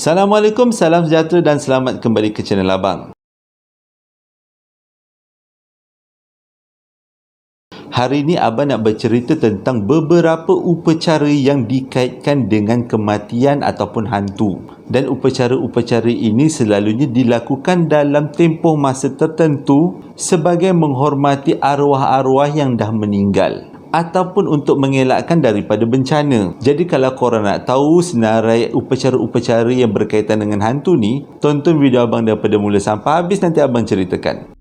Assalamualaikum, salam sejahtera dan selamat kembali ke channel Abang. Hari ini Abang nak bercerita tentang beberapa upacara yang dikaitkan dengan kematian ataupun hantu. Dan upacara-upacara ini selalunya dilakukan dalam tempoh masa tertentu sebagai menghormati arwah-arwah yang dah meninggal ataupun untuk mengelakkan daripada bencana. Jadi kalau korang nak tahu senarai upacara-upacara yang berkaitan dengan hantu ni, tonton video Abang daripada mula sampai habis, nanti Abang ceritakan.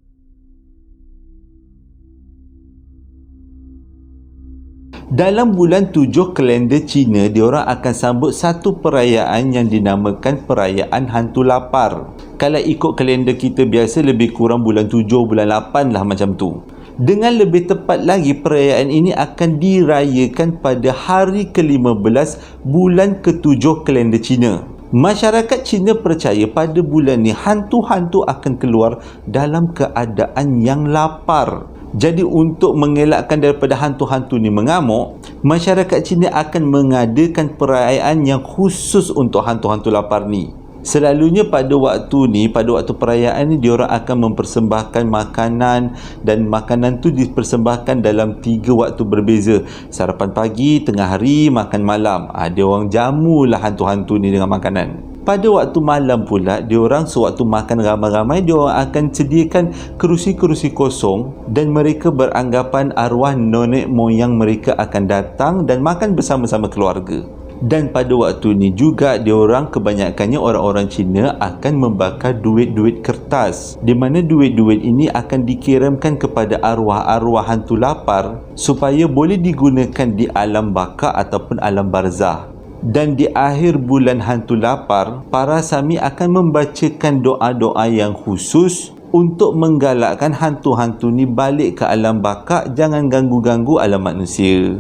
Dalam bulan 7 kalender Cina, diorang akan sambut satu perayaan yang dinamakan perayaan hantu lapar. Kalau ikut kalender kita biasa, lebih kurang bulan 7, bulan 8 lah macam tu. Dengan lebih tepat lagi, perayaan ini akan dirayakan pada hari ke-15 bulan ke-7 kalender Cina. Masyarakat Cina percaya pada bulan ni hantu-hantu akan keluar dalam keadaan yang lapar. Jadi untuk mengelakkan daripada hantu-hantu ni mengamuk, masyarakat Cina akan mengadakan perayaan yang khusus untuk hantu-hantu lapar ni. Selalunya pada waktu ni, pada waktu perayaan ni, diorang akan mempersembahkan makanan, dan makanan tu dipersembahkan dalam 3 waktu berbeza. Sarapan pagi, tengah hari, makan malam. Dia orang jamulah hantu-hantu ni dengan makanan. Pada waktu malam pula, diorang sewaktu makan ramai-ramai, diorang akan sediakan kerusi-kerusi kosong dan mereka beranggapan arwah nenek moyang mereka akan datang dan makan bersama-sama keluarga. Dan pada waktu ni juga diorang, kebanyakannya orang-orang Cina, akan membakar duit-duit kertas, di mana duit-duit ini akan dikirimkan kepada arwah-arwah hantu lapar supaya boleh digunakan di alam baka ataupun alam barzah. Dan di akhir bulan hantu lapar, para Sami akan membacakan doa-doa yang khusus untuk menggalakkan hantu-hantu ni balik ke alam baka, jangan ganggu-ganggu alam manusia.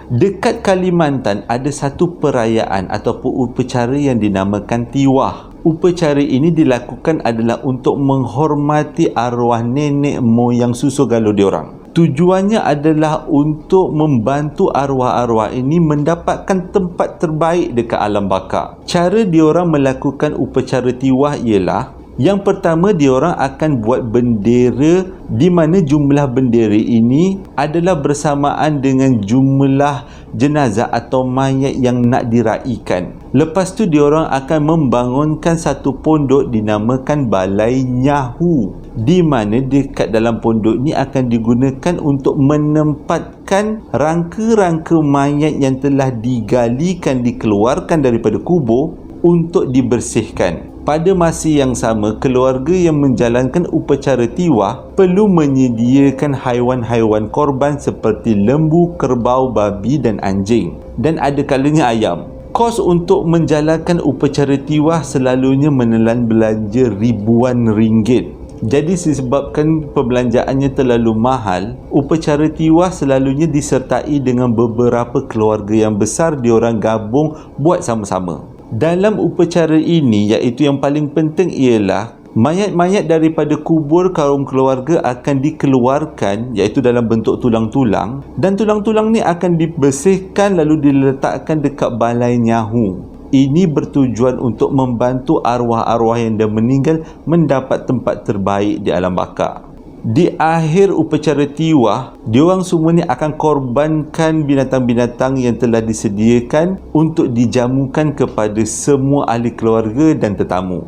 Dekat Kalimantan ada satu perayaan ataupun upacara yang dinamakan Tiwah. Upacara ini dilakukan adalah untuk menghormati arwah nenek moyang susu galuh diorang. Tujuannya adalah untuk membantu arwah-arwah ini mendapatkan tempat terbaik dekat alam baka. Cara diorang melakukan upacara Tiwah ialah, yang pertama, diorang akan buat bendera, di mana jumlah bendera ini adalah bersamaan dengan jumlah jenazah atau mayat yang nak diraikan. Lepas tu diorang akan membangunkan satu pondok dinamakan Balai Nyahu, di mana dekat dalam pondok ni akan digunakan untuk menempatkan rangka-rangka mayat yang telah digalikan, dikeluarkan daripada kubur untuk dibersihkan. Pada masa yang sama, keluarga yang menjalankan upacara Tiwah perlu menyediakan haiwan-haiwan korban seperti lembu, kerbau, babi dan anjing, dan ada kalanya ayam. Kos untuk menjalankan upacara Tiwah selalunya menelan belanja ribuan ringgit. Jadi disebabkan perbelanjaannya terlalu mahal, upacara Tiwah selalunya disertai dengan beberapa keluarga yang besar, diorang gabung buat sama-sama. Dalam upacara ini, iaitu yang paling penting ialah mayat-mayat daripada kubur kaum keluarga akan dikeluarkan, iaitu dalam bentuk tulang-tulang, dan tulang-tulang ni akan dibersihkan lalu diletakkan dekat Balai Nyahu. Ini bertujuan untuk membantu arwah-arwah yang dah meninggal mendapat tempat terbaik di alam baka. Di akhir upacara Tiwah, diorang semua ni akan korbankan binatang-binatang yang telah disediakan untuk dijamukan kepada semua ahli keluarga dan tetamu.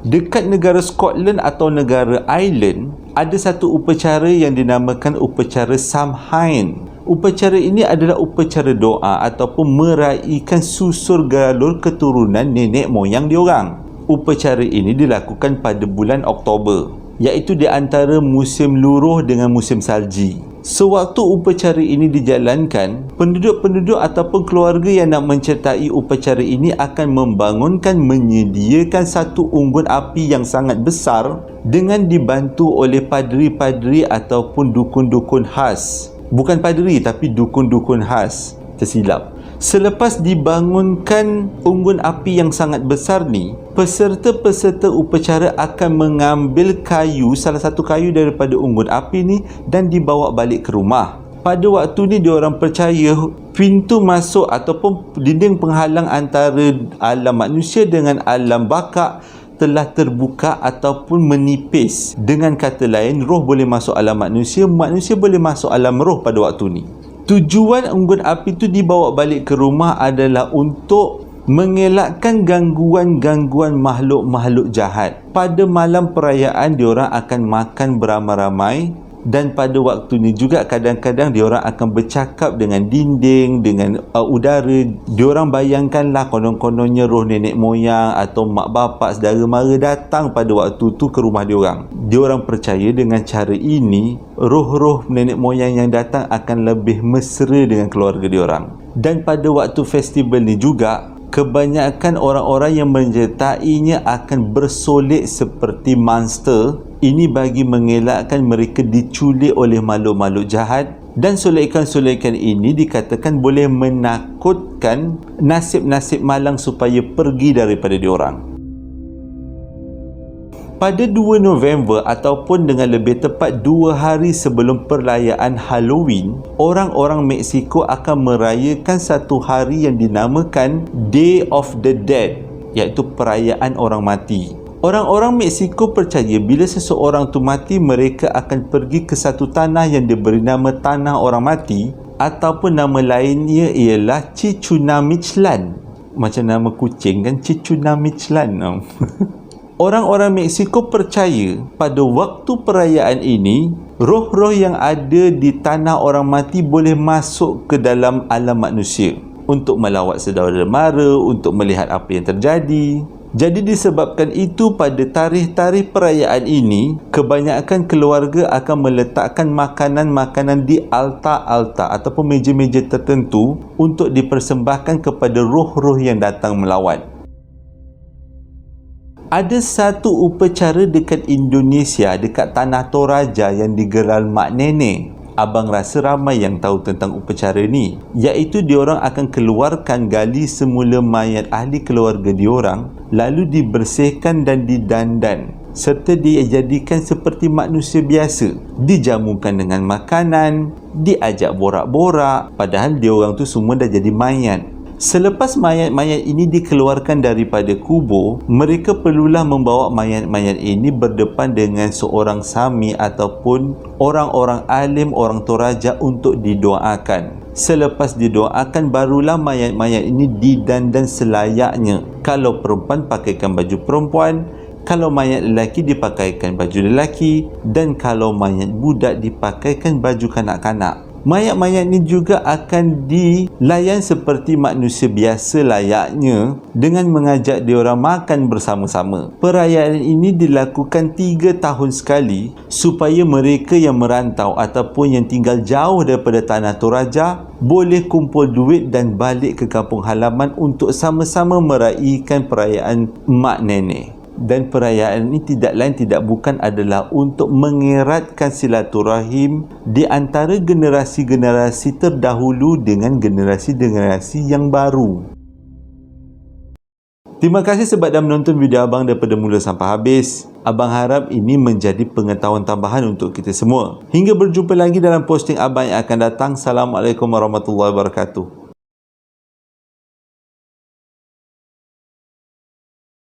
Dekat negara Scotland atau negara Ireland, ada satu upacara yang dinamakan upacara Samhain. Upacara ini adalah upacara doa ataupun meraihkan susur galur keturunan nenek moyang diorang. Upacara ini dilakukan pada bulan Oktober, iaitu di antara musim luruh dengan musim salji. Sewaktu upacara ini dijalankan, penduduk-penduduk ataupun keluarga yang nak menyertai upacara ini akan membangunkan, menyediakan satu unggun api yang sangat besar dengan dibantu oleh padri-padri ataupun dukun-dukun khas. Bukan padri tapi dukun-dukun khas, tersilap. Selepas dibangunkan unggun api yang sangat besar ni, peserta-peserta upacara akan mengambil kayu, salah satu kayu daripada unggun api ni, dan dibawa balik ke rumah. Pada waktu ni diorang percaya pintu masuk ataupun dinding penghalang antara alam manusia dengan alam bakak telah terbuka ataupun menipis. Dengan kata lain, roh boleh masuk alam manusia, manusia boleh masuk alam roh pada waktu ni. Tujuan unggun api itu dibawa balik ke rumah adalah untuk mengelakkan gangguan-gangguan makhluk-makhluk jahat. Pada malam perayaan diorang akan makan beramai-ramai, dan pada waktu ni juga kadang-kadang diorang akan bercakap dengan dinding, dengan udara. Diorang bayangkanlah konon-kononnya roh nenek moyang atau mak bapak, saudara mara datang pada waktu tu ke rumah diorang. Diorang percaya dengan cara ini roh-roh nenek moyang yang datang akan lebih mesra dengan keluarga diorang. Dan pada waktu festival ni juga, kebanyakan orang-orang yang menyertainya akan bersolek seperti monster. Ini bagi mengelakkan mereka diculik oleh makhluk-makhluk jahat, dan solekan-solekan ini dikatakan boleh menakutkan nasib-nasib malang supaya pergi daripada diorang. Pada 2 November ataupun dengan lebih tepat 2 hari sebelum perayaan Halloween, orang-orang Meksiko akan merayakan satu hari yang dinamakan Day of the Dead, iaitu perayaan orang mati. Orang-orang Meksiko percaya bila seseorang tu mati, mereka akan pergi ke satu tanah yang diberi nama Tanah Orang Mati, ataupun nama lainnya ialah Chichunamichlan. Macam nama kucing kan, Chichunamichlan. Orang-orang Meksiko percaya pada waktu perayaan ini, roh-roh yang ada di tanah orang mati boleh masuk ke dalam alam manusia untuk melawat saudara mara, untuk melihat apa yang terjadi. Jadi disebabkan itu, pada tarikh-tarikh perayaan ini, kebanyakan keluarga akan meletakkan makanan-makanan di altar-altar ataupun meja-meja tertentu untuk dipersembahkan kepada roh-roh yang datang melawat. Ada satu upacara dekat Indonesia, dekat Tanah Toraja, yang digelar mak nenek. Abang rasa ramai yang tahu tentang upacara ni, iaitu diorang akan keluarkan gali semula mayat ahli keluarga diorang, lalu dibersihkan dan didandan, serta dijadikan seperti manusia biasa, dijamukan dengan makanan, diajak borak-borak, padahal diorang tu semua dah jadi mayat. Selepas mayat-mayat ini dikeluarkan daripada kubur, mereka perlulah membawa mayat-mayat ini berdepan dengan seorang sami ataupun orang-orang alim, orang Toraja, untuk didoakan. Selepas didoakan, barulah mayat-mayat ini didandan selayaknya. Kalau perempuan, pakaikan baju perempuan. Kalau mayat lelaki, dipakaikan baju lelaki. Dan kalau mayat budak, dipakaikan baju kanak-kanak. Mayat-mayat ni juga akan dilayan seperti manusia biasa layaknya, dengan mengajak diorang makan bersama-sama. Perayaan ini dilakukan 3 tahun sekali supaya mereka yang merantau ataupun yang tinggal jauh daripada Tanah Toraja boleh kumpul duit dan balik ke kampung halaman untuk sama-sama meraihkan perayaan mak nenek. Dan perayaan ini tidak lain tidak bukan adalah untuk mengeratkan silaturahim di antara generasi-generasi terdahulu dengan generasi-generasi yang baru. Terima kasih sebab dah menonton video abang daripada mula sampai habis. Abang harap ini menjadi pengetahuan tambahan untuk kita semua. Hingga berjumpa lagi dalam posting abang yang akan datang. Assalamualaikum warahmatullahi wabarakatuh.